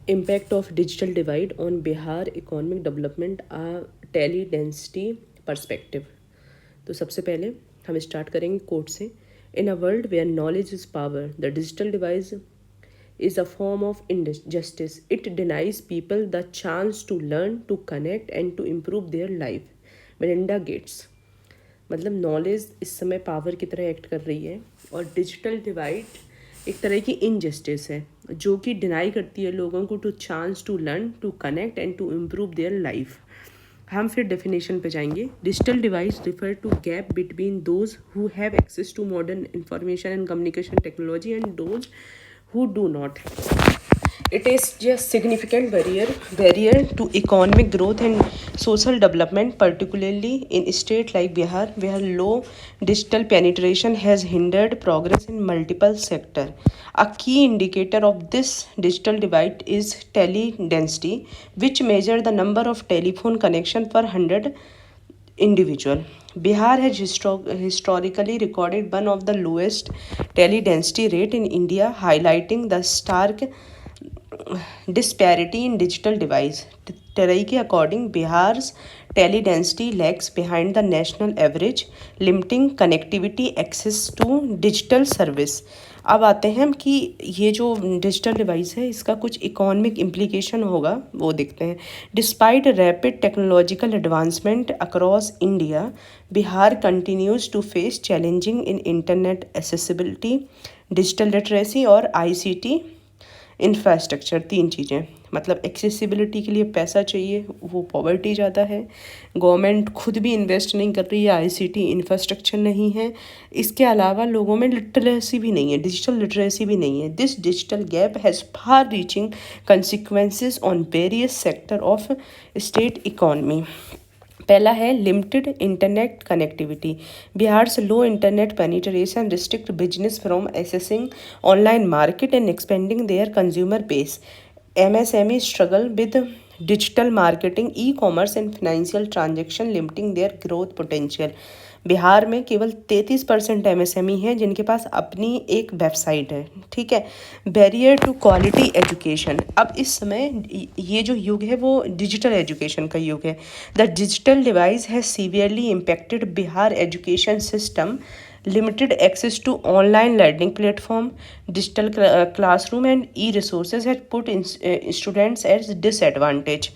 Impact of digital divide on Bihar economic development, a tally density perspective. तो सबसे पहले हम स्टार्ट करेंगे कोट से. In a world where knowledge is power, the digital device is a form of injustice. It denies people the chance to learn, to connect, and to improve their life. Melinda Gates. मतलब knowledge इस समय power की तरह act कर रही है और digital divide एक तरह की इनजस्टिस है जो कि डिनाई करती है लोगों को to chance to learn, to connect and to improve their life. हम फिर डेफिनेशन पे जाएंगे. Digital device refer to gap between those who have access to modern information and communication technology and those who do not. It is just significant barrier to economic growth and social development, particularly in state like Bihar, where low digital penetration has hindered progress in multiple sectors. A key indicator of this digital divide is tele density, which measures the number of telephone connection per 100 individual. Bihar has historically recorded one of the lowest tele-density rate in India, highlighting the stark disparity in digital device. TRAI के according, Bihar's tele-density lags behind the national average, limiting connectivity access to digital service. अब आते हैं हम कि ये जो digital device है इसका कुछ इकोनॉमिक इम्प्लीकेशन होगा वो देखते हैं. Despite rapid technological advancement across India, Bihar continues to face challenging in internet accessibility, digital literacy और आईसीटी इंफ्रास्ट्रक्चर. तीन चीज़ें. मतलब एक्सेसिबिलिटी के लिए पैसा चाहिए, वो पॉवर्टी ज़्यादा है. गवर्नमेंट खुद भी इन्वेस्ट नहीं कर रही है, आईसीटी इंफ्रास्ट्रक्चर नहीं है. इसके अलावा लोगों में लिटरेसी भी नहीं है, डिजिटल लिटरेसी भी नहीं है. This digital gap has far reaching consequences on various sector of state economy. पहला है लिमिटेड इंटरनेट कनेक्टिविटी. बिहार से low internet penetration restrict business from accessing online market and expanding their consumer base. MSME struggle with digital marketing, e-commerce and financial transaction, limiting their growth potential. Bihar में केवल 33% MSME हैं जिनके पास अपनी एक website है. ठीक है. Barrier to quality education. अब इस समय ये जो युग है वो डिजिटल एजुकेशन का युग है. The digital device has severely impacted Bihar education system. Limited access to online learning platform, digital classroom and e-resources has put students at disadvantage.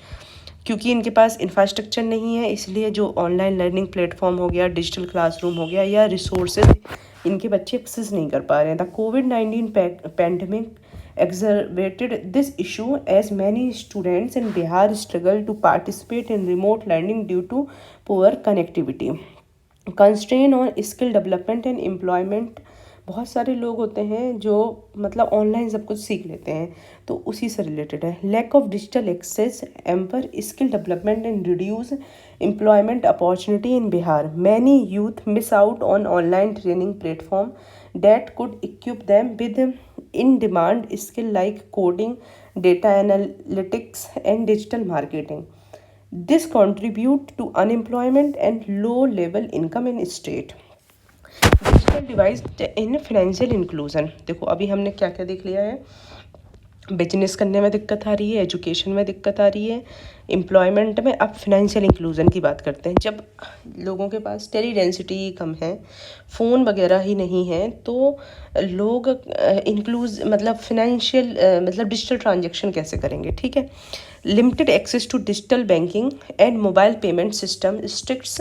क्योंकि इनके पास इंफ्रास्ट्रक्चर नहीं है इसलिए जो ऑनलाइन लर्निंग प्लेटफॉर्म हो गया, डिजिटल क्लासरूम हो गया या रिसोर्सेज इनके बच्चे एक्सेस नहीं कर पा रहे हैं. The covid pandemic exacerbated this issue as many students in Bihar struggle to participate in remote learning due to poor connectivity. Constrain on skill development and employment. बहुत सारे लोग होते हैं जो मतलब ऑनलाइन सब कुछ सीख लेते हैं तो उसी से रिलेटेड है. Lack of digital access hamper skill development and reduce employment opportunity in Bihar. Many youth miss out on online training platform that could equip them with in demand skill like coding, data analytics and digital marketing. This contribute to unemployment and low level income in state. Digital device in financial inclusion. देखो अभी हमने क्या क्या देख लिया है. Business करने में दिक्कत आ रही है, एजुकेशन में दिक्कत आ रही है, एम्प्लॉयमेंट में. अब फिनेंशियल इंक्लूजन की बात करते हैं. जब लोगों के पास टेली डेंसिटी कम है, फ़ोन वगैरह ही नहीं है तो लोग मतलब फिनेंशियल मतलब डिजिटल ट्रांजेक्शन कैसे करेंगे. ठीक है. Limited access to digital banking and mobile payment system restricts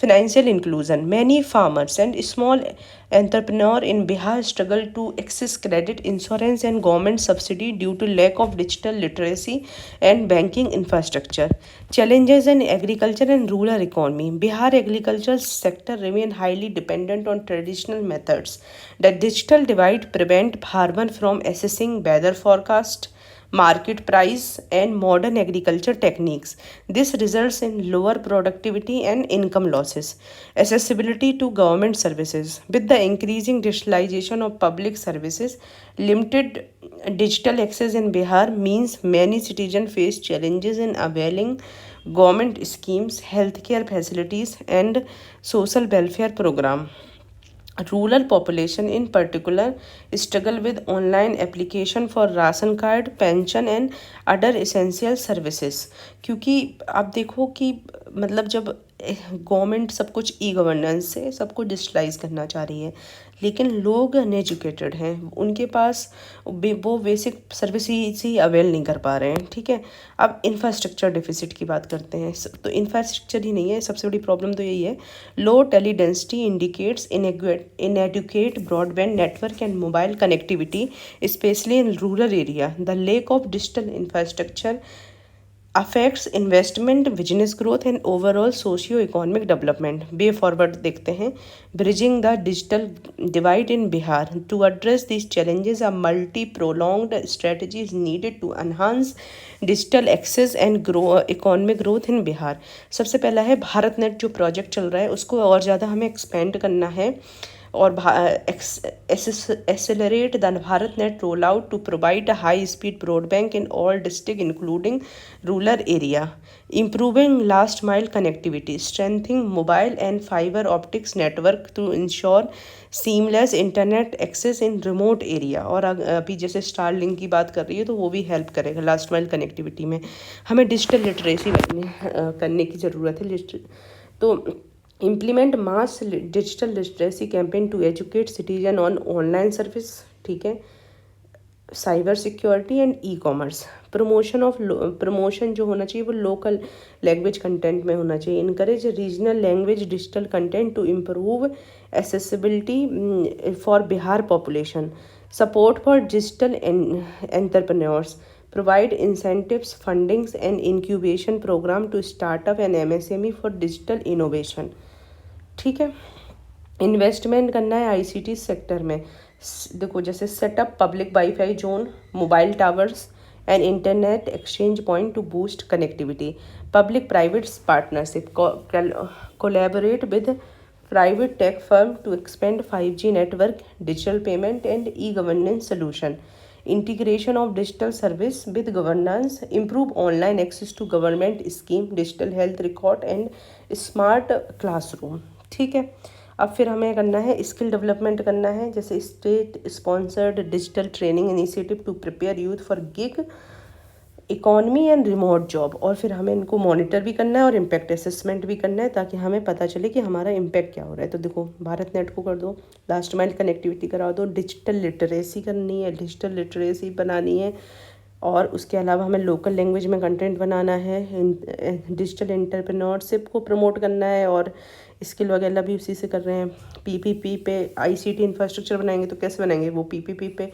financial inclusion. Many farmers and small entrepreneurs in Bihar struggle to access credit, insurance, and government subsidy due to lack of digital literacy and banking infrastructure. Challenges in agriculture and rural economy. Bihar agricultural sector remain highly dependent on traditional methods. The digital divide prevent farmer from assessing weather forecast, market price and modern agriculture techniques. This results in lower productivity and income losses. Accessibility to government services. With the increasing digitalization of public services, limited digital access in Bihar means many citizens face challenges in availing government schemes, healthcare facilities and social welfare program. Rural population in particular struggle with online application for ration card, pension and other essential services. क्योंकि आप देखो कि मतलब जब government सब कुछ e governance से सबको डिजिटलाइज करना चाह रही है, लेकिन लोग अनएजुकेटेड हैं, उनके पास वो बेसिक सर्विस ही अवेल नहीं कर पा रहे हैं। ठीक है, अब इंफ्रास्ट्रक्चर डिफिसिट की बात करते हैं। तो इंफ्रास्ट्रक्चर ही नहीं है, सबसे बड़ी प्रॉब्लम तो यही है। Low teledensity indicates inadequate broadband network and mobile connectivity, especially in rural area. The lack of digital infrastructure affects investment, business growth and overall socio-economic development. Way forward देखते हैं, bridging the digital divide in Bihar. To address these challenges, a multi-pronged strategy is needed to enhance digital access and economic growth in Bihar. सबसे पहला है Bharat net जो project चल रहा है उसको और ज़्यादा हमें एक्सपेंड करना है और accelerate the BharatNet rollout to provide a high-speed broadband in all districts, including rural area, improving last mile connectivity, strengthening mobile and fiber optics network to ensure seamless internet access in remote area। और अभी जैसे star link की बात कर रही है तो वो भी हेल्प करेगा लास्ट माइल कनेक्टिविटी में। हमें डिजिटल लिटरेसी करने की ज़रूरत है। तो implement mass digital literacy campaign to educate citizen on online service. ठीक है, cyber security and e commerce. Promotion जो होना चाहिए वो लोकल लैंग्वेज कंटेंट में होना चाहिए। Encourage regional language digital content to improve accessibility for Bihar population. Support for digital entrepreneurs, provide incentives, fundings and incubation program to startup and MSME for digital innovation। ठीक है, investment करना है ICT sector में। देखो जैसे setup public wifi zone, mobile towers and internet exchange point to boost connectivity. Public private partnership, collaborate with private tech firm to expand 5G network, digital payment and e governance solution. Integration of digital service with governance, improve online access to government scheme, digital health record and smart classroom. ठीक है, अब फिर हमें करना है skill development करना है, जैसे state sponsored digital training initiative to prepare youth for gig economy and remote job. और फिर हमें इनको मॉनिटर भी करना है और इम्पैक्ट असेसमेंट भी करना है ताकि हमें पता चले कि हमारा इम्पैक्ट क्या हो रहा है। तो देखो भारत नेट को कर दो, लास्ट माइल कनेक्टिविटी करा दो, डिजिटल लिटरेसी करनी है, डिजिटल लिटरेसी बनानी है, और उसके अलावा हमें लोकल लैंग्वेज में कंटेंट बनाना है, डिजिटल एंटरप्रेन्योरशिप को प्रमोट करना है और स्किल वगैरह भी उसी से कर रहे हैं। पीपीपी पे आईसीटी इंफ्रास्ट्रक्चर बनाएंगे तो कैसे बनाएंगे वो पीपीपी पे।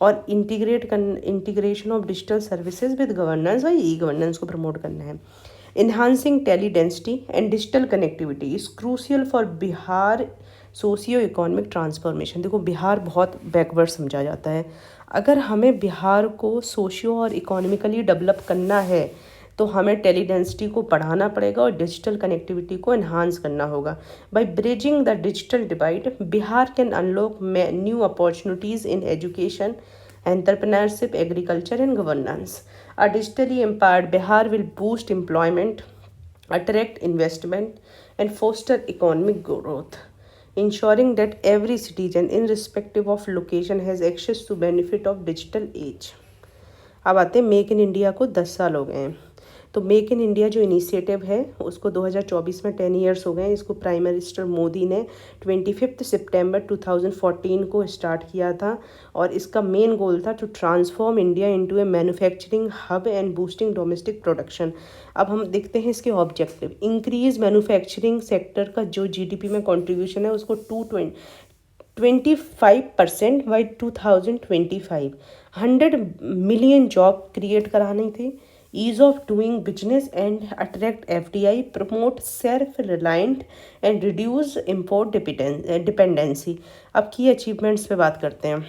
और integration of digital services with governance, भाई ई गवर्नेंस को प्रमोट करना है। Enhancing tele density and digital connectivity is crucial for Bihar socio economic transformation. देखो बिहार बहुत बैकवर्ड समझा जाता है, अगर हमें बिहार को सोशियो और इकोनॉमिकली डेवलप करना है तो हमें टेली डेंसिटी को बढ़ाना पड़ेगा और डिजिटल कनेक्टिविटी को एनहांस करना होगा। By bridging the digital divide, Bihar can unlock new opportunities in education, entrepreneurship, agriculture and governance. A digitally empowered Bihar will boost employment, attract investment and foster economic growth, ensuring that every citizen irrespective of location has access to benefit of digital age। अब आते हैं make in India को 10 साल हो गए हैं। तो make in India जो इनिशिएटिव है उसको 2024 में 10 ईयर्स हो गए हैं। इसको प्राइम मिनिस्टर मोदी ने 25 सितंबर 2014 को स्टार्ट किया था और इसका मेन गोल था to transform India into a manufacturing hub and boosting domestic production. अब हम देखते हैं इसके ऑब्जेक्टिव। इंक्रीज मैन्युफैक्चरिंग सेक्टर का जो जीडीपी में कॉन्ट्रीब्यूशन है उसको 25% बाई 2025, 100 मिलियन जॉब क्रिएट करानी थी, ease of doing business and attract FDI, promote self reliant and reduce import dependency. अब की अचीवमेंट्स पे बात करते हैं।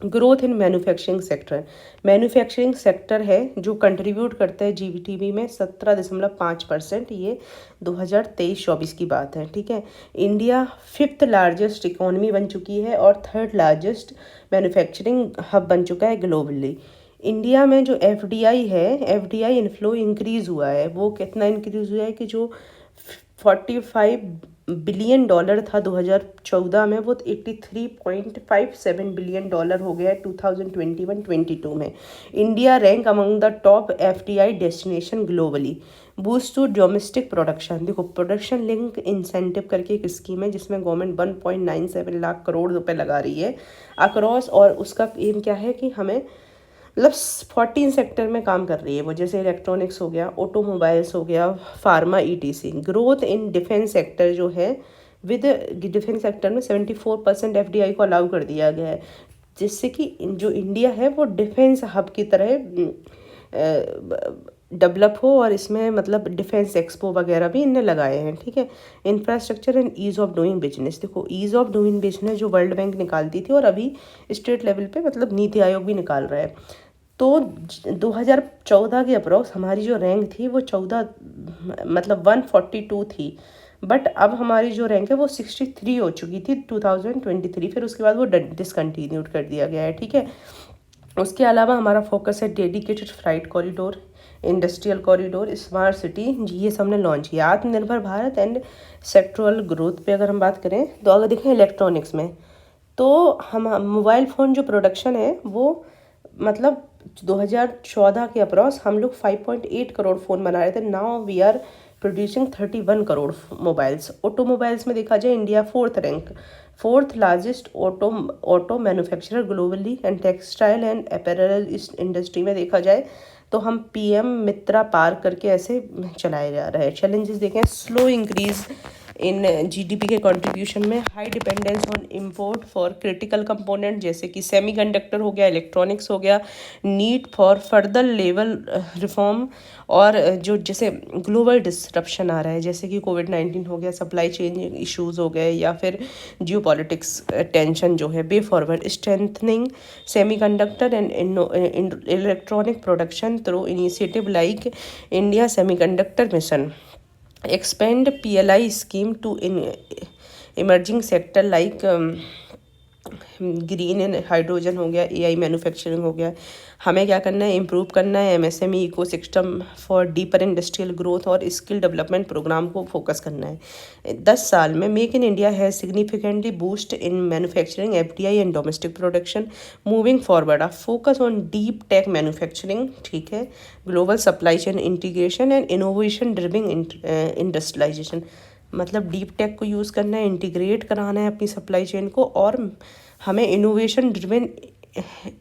Growth in manufacturing sector, manufacturing sector है जो कंट्रीब्यूट करता है जीडीपी में 17.5%, ये 2023-24 की बात है। ठीक है, इंडिया 5th लार्जेस्ट इकोनॉमी बन चुकी है और 3rd लार्जेस्ट मैन्युफैक्चरिंग हब बन चुका है ग्लोबली। इंडिया में जो एफडीआई है, एफडीआई इनफ्लो इंक्रीज़ हुआ है। वो कितना इंक्रीज़ हुआ है कि जो 45 बिलियन डॉलर था 2014 में, वो 83.57 बिलियन डॉलर हो गया है 2021-22 में। India rank among the top FDI destination globally. Boost to domestic production, देखो प्रोडक्शन लिंक इंसेंटिव करके एक स्कीम है जिसमें गवर्नमेंट 1.97 लाख करोड़ रुपए लगा रही है अक्रॉस, और उसका एम क्या है कि हमें मतलब 14 सेक्टर में काम कर रही है वो, जैसे इलेक्ट्रॉनिक्स हो गया, ऑटोमोबाइल्स हो गया, pharma etc. Growth in defence sector जो है, विद डिफेंस सेक्टर में 74% एफडीआई को अलाउ कर दिया गया है, जिससे कि जो इंडिया है वो डिफेंस हब की तरह डेवलप हो, और इसमें मतलब डिफेंस एक्सपो वगैरह भी इनने लगाए हैं, ठीक है। Infrastructure and ease of doing business, देखो ईज़ ऑफ डूइंग बिजनेस जो वर्ल्ड बैंक निकालती थी और अभी स्टेट लेवल पे मतलब नीति आयोग भी निकाल रहा है। तो 2014 के अप्रॉक्स हमारी जो रैंक थी वो 14 मतलब 142 थी, बट अब हमारी जो रैंक है वो 63 हो चुकी थी 2023, फिर उसके बाद वो डिसकंटिन्यूड कर दिया गया है, ठीक है। उसके अलावा हमारा फोकस है dedicated freight corridor, industrial corridor, smart city, ये सब हमने लॉन्च किया। आत्मनिर्भर भारत एंड सेक्टरल ग्रोथ पे अगर हम बात करें तो अगर देखें इलेक्ट्रॉनिक्स में, तो हम मोबाइल फ़ोन जो प्रोडक्शन है वो मतलब 2014 के अप्रॉक्स हम लोग 5.8 करोड़ फ़ोन बना रहे थे, now we are producing 31 crore mobiles. Automobiles में देखा जाए India fourth largest auto manufacturer globally, and textile and apparel इस इंडस्ट्री में देखा जाए तो हम पीएम मित्रा पार्क करके ऐसे चलाए जा रहे हैं। चैलेंजेस देखें, स्लो इंक्रीज इन जीडीपी के कंट्रीब्यूशन में, high dependence on import for critical component जैसे कि सेमीकंडक्टर हो गया, इलेक्ट्रॉनिक्स हो गया, need for further level reform, और जो जैसे ग्लोबल डिसरप्शन आ रहा है जैसे कि कोविड-19 हो गया, सप्लाई चेन इश्यूज हो गए, या फिर जियोपॉलिटिक्स टेंशन जो है, way forward strengthening semiconductor and electronic production through initiative like India semiconductor mission, expand PLI scheme to emerging sector like green and hydrogen हो गया, एआई मैन्युफैक्चरिंग हो गया। हमें क्या करना है, इम्प्रूव करना है MSME ecosystem for deeper industrial growth और स्किल डेवलपमेंट प्रोग्राम को फोकस करना है। 10 साल में make in India has significantly boost in manufacturing, FDI and domestic production. Moving forward a focus on deep tech manufacturing, ठीक है, global supply chain integration and innovation driving industrialization. मतलब deep tech को use करना है, integrate कराना है अपनी supply chain को, और हमें innovation driven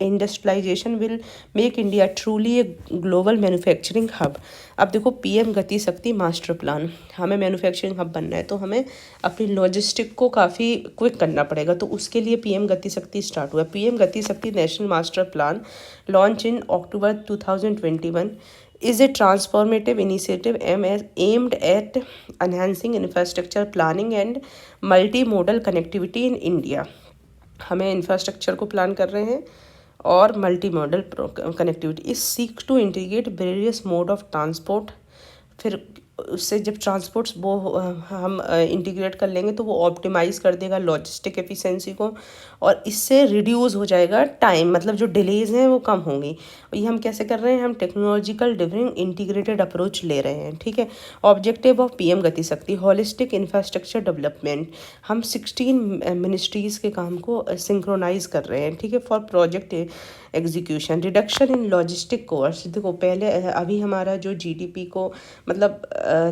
industrialization will make India truly a global manufacturing hub. अब देखो PM Gati Shakti master plan, हमें मैन्युफैक्चरिंग हब बनना है तो हमें अपनी लॉजिस्टिक को काफ़ी क्विक करना पड़ेगा, तो उसके लिए पीएम गति शक्ति स्टार्ट हुआ। पीएम गति शक्ति national master plan launch in October 2021 is a transformative initiative aimed at enhancing infrastructure planning and multimodal connectivity in India। हमें इंफ्रास्ट्रक्चर को प्लान कर रहे हैं और multi modal connectivity is seek to integrate various mode of transport. फिर उससे जब transports वो हम इंटीग्रेट कर लेंगे तो वो ऑप्टिमाइज कर देगा लॉजिस्टिक एफिशिएंसी को, और इससे रिड्यूस हो जाएगा टाइम, मतलब जो डिलेज हैं वो कम होंगी। ये हम कैसे कर रहे हैं, हम टेक्नोलॉजिकल ड्रिवन इंटीग्रेटेड अप्रोच ले रहे हैं, ठीक है। ऑब्जेक्टिव ऑफ पीएम गति शक्ति होलिस्टिक इंफ्रास्ट्रक्चर डेवलपमेंट, हम 16 मिनिस्ट्रीज़ के काम को सिंक्रोनाइज कर रहे हैं, ठीक है, for project execution. Reduction in logistic cost, देखो पहले अभी हमारा जो जीडीपी को मतलब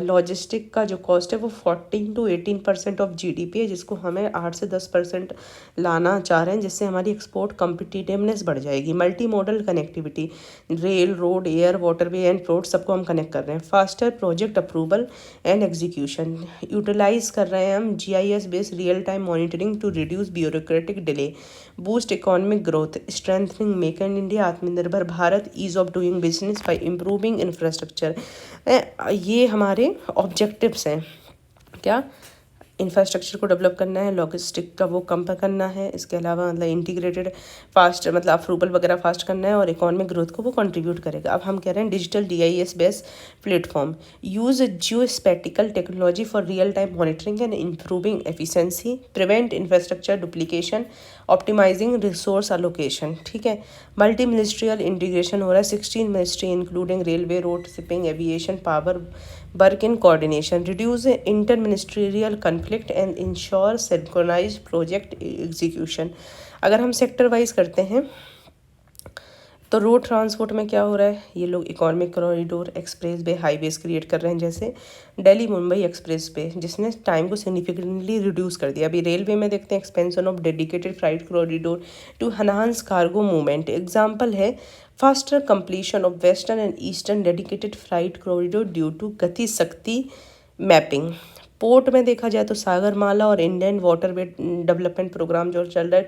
लॉजिस्टिक का जो कॉस्ट है वो 14 to 18% ऑफ जीडीपी है, जिसको हमें 8 से 10% लाना चाह रहे हैं, जिससे हमारी एक्सपोर्ट कम्पिटिटिवनेस बढ़ जाएगी। Multi modal connectivity, rail, road, air, waterway and port सबको हम कनेक्ट कर रहे हैं। Faster project approval and execution, utilize कर रहे हैं हम GIS based real time monitoring to reduce bureaucratic delay, boost economic growth, strengthening make in India, Atmanirbhar Bharat, ease of doing business by improving infrastructure. ये हमारे ऑब्जेक्टिव्स हैं। क्या, इंफ्रास्ट्रक्चर को develop करना है, लॉजिस्टिक का वो कम करना है, इसके अलावा मतलब इंटीग्रेटेड फास्ट मतलब अप्रूवल वगैरह फास्ट करना है, और इकोनॉमिक ग्रोथ को वो कंट्रीब्यूट करेगा। अब हम कह रहे हैं digital GIS based platform, use geospatial technology for real time monitoring and improving efficiency, prevent infrastructure duplication optimizing resource allocation, ठीक है। मल्टी मिनिस्ट्रियल इंटीग्रेशन हो रहा है, 16 ministry including railway, road, shipping, aviation, power, work in coordination, reduce inter ministerial conflict and ensure synchronize project execution. अगर हम sector wise करते हैं तो रोड ट्रांसपोर्ट में क्या हो रहा है, ये लोग economic corridor, express way, highways create कर रहे हैं, जैसे दिल्ली मुंबई एक्सप्रेस वे जिसने टाइम को सिग्निफिकेंटली रिड्यूस कर दिया। अभी रेलवे में देखते हैं expansion of dedicated freight corridor to enhance cargo movement. Example है faster completion of western and eastern dedicated freight corridor due to Gati Shakti mapping. Port में देखा जाए तो सागरमाला और इंडियन वाटरवे डेवलपमेंट प्रोग्राम जो चल रहा है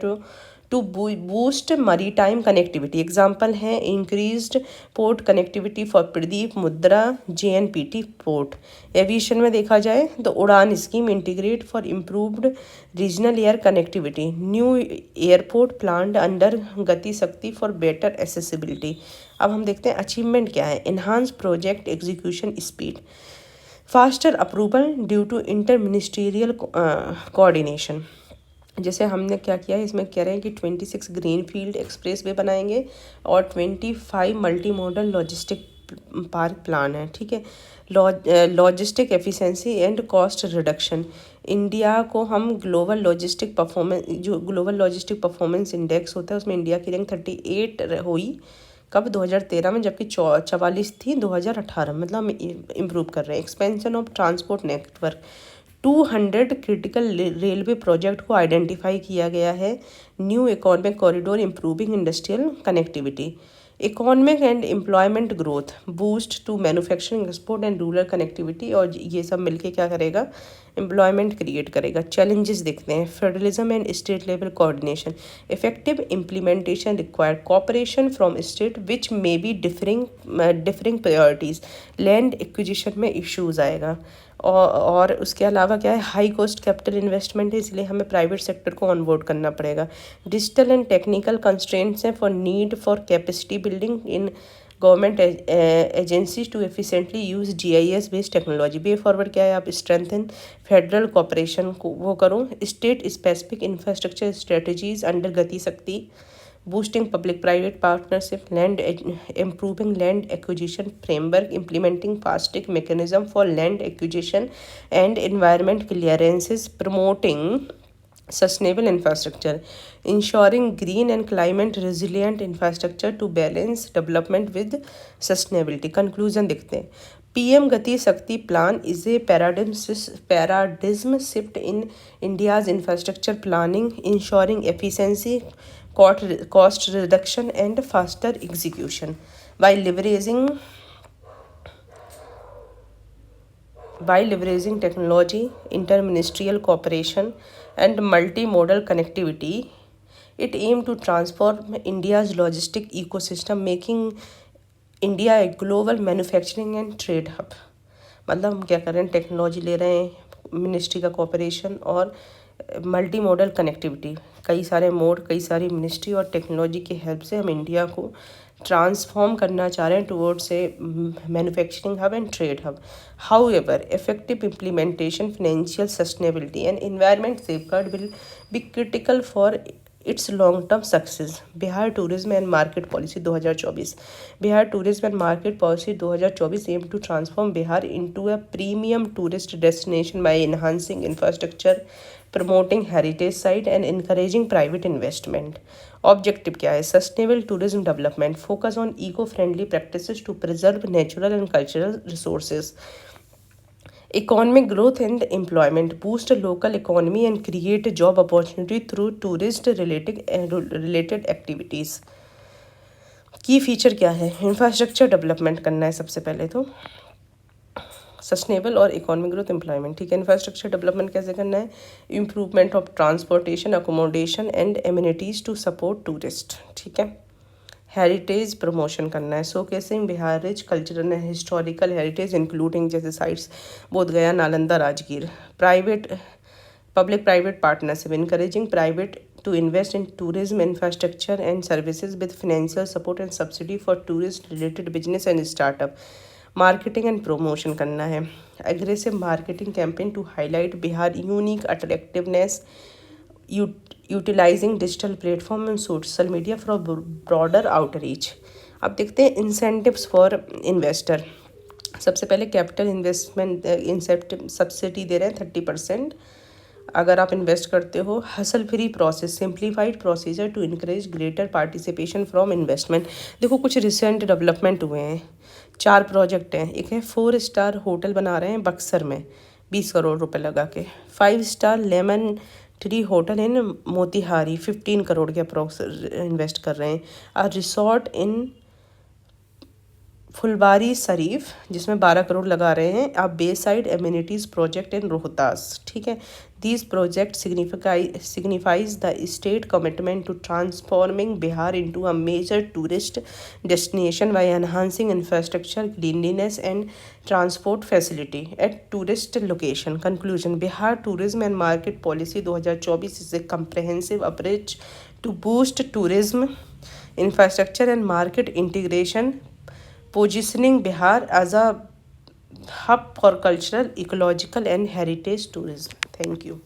to boost maritime connectivity. Example है increased port connectivity for Paradip, Mundra, JNPT port. Aviation में देखा जाए तो Udan scheme integrate for improved regional air connectivity, new airport planned under Gati Shakti for better accessibility. अब हम देखते हैं अचीवमेंट क्या है, enhance project execution speed, faster approval due to inter ministerial coordination. जैसे हमने क्या किया है, इसमें कह रहे हैं कि 26 ग्रीन फील्ड एक्सप्रेस वे बनाएंगे और 25 multi modal logistic park plan है, ठीक है। Logistic efficiency and cost reduction, India को हम ग्लोबल लॉजिस्टिक परफॉर्मेंस इंडेक्स होता है उसमें इंडिया की रैंक 38 हुई कब, 2013 में, जबकि 44 थी 2018, मतलब हम इम्प्रूव कर रहे हैं। Expansion of transport network, 200 critical railway project को आइडेंटिफाई किया गया है। New economic corridor improving industrial connectivity, economic and employment growth, boost to manufacturing, export and rural connectivity, और ये सब मिलके क्या करेगा, एम्प्लॉयमेंट क्रिएट करेगा। चैलेंजेस देखते हैं, federalism and state level coordination, effective implementation required cooperation from state which may be differing priorities, land acquisition में इश्यूज आएगा। और उसके अलावा क्या है, हाई कॉस्ट कैपिटल इन्वेस्टमेंट है, इसलिए हमें प्राइवेट सेक्टर को ऑनबोर्ड करना पड़ेगा। डिजिटल एंड टेक्निकल कंस्ट्रेंट्स हैं for need for capacity building in government agencies to efficiently use GIS based technology. Way forward क्या है, आप स्ट्रेंथन फेडरल कॉपरेशन को वो करो, state specific infrastructure strategies under Gati Shakti, boosting public-private partnership, improving land acquisition framework, implementing fast-track mechanism for land acquisition and environment clearances, promoting sustainable infrastructure, ensuring green and climate resilient infrastructure to balance development with sustainability. Conclusion देखते हैं, PM Gati Shakti plan is a paradigm shift in India's infrastructure planning, ensuring efficiency, cost reduction and faster execution by leveraging technology, interministerial cooperation and multimodal connectivity. It aims to transform India's logistic ecosystem, making India a global manufacturing and trade hub. मतलब हम क्या कर रहे हैं, technology ले रहे हैं, ministry का कोऑपरेशन और मल्टी मॉडल कनेक्टिविटी, कई सारे मोड, कई सारी मिनिस्ट्री और टेक्नोलॉजी की हेल्प से हम इंडिया को ट्रांसफॉर्म करना चाह रहे हैं towards a manufacturing hub and trade hub. However effective implementation, financial sustainability and environment safeguard will be critical for its long term success. Bihar tourism and market policy 2024, Bihar tourism and market policy 2024 aim to transform Bihar into a premium tourist destination by enhancing infrastructure, promoting heritage site and encouraging private investment. Objective क्या है, sustainable tourism development, focus on eco friendly practices to preserve natural and cultural resources, economic growth and employment, boost local economy and create job opportunity through tourist related activities। की feature क्या है, infrastructure development करना है सबसे पहले तो, sustainable और economic growth, employment, ठीक है। इंफ्रास्ट्रक्चर डेवलपमेंट कैसे करना है, improvement of transportation, accommodation and amenities to support tourist, ठीक है। हेरिटेज प्रमोशन करना है, showcasing Bihar rich cultural and historical heritage including जैसे sites Bodhgaya, Nalanda, Rajgir. Public private partnership, encouraging private to invest in tourism infrastructure and services with financial support and subsidy for tourist related business and startup। Marketing and promotion करना है, aggressive marketing campaign to highlight Bihar unique attractiveness, utilizing digital platform and social media for broader outreach. अब देखते हैं incentives for investor. सबसे पहले capital investment incentive subsidy दे रहे हैं 30%। अगर आप इन्वेस्ट करते हो, hassle free process, simplified procedure to encourage greater participation from investment. देखो कुछ रिसेंट डेवलपमेंट हुए हैं, 4 प्रोजेक्ट हैं। एक है 4 स्टार होटल बना रहे हैं बक्सर में 20 करोड़ रुपए लगा के। 5 star lemon tree hotel in Motihari 15 crore के अप्रोक्स इन्वेस्ट कर रहे हैं। रिसोर्ट इन फुलबारी शरीफ जिसमें 12 करोड़ लगा रहे हैं। आप wayside amenities project in Rohtas, ठीक है। These project signifies the state commitment to transforming Bihar into a major tourist destination by enhancing infrastructure, cleanliness and transport facility at tourist location. Conclusion, Bihar tourism and market policy 2024 is a comprehensive approach to boost tourism, infrastructure and market integration, positioning Bihar as a hub for cultural, ecological and heritage tourism. Thank you.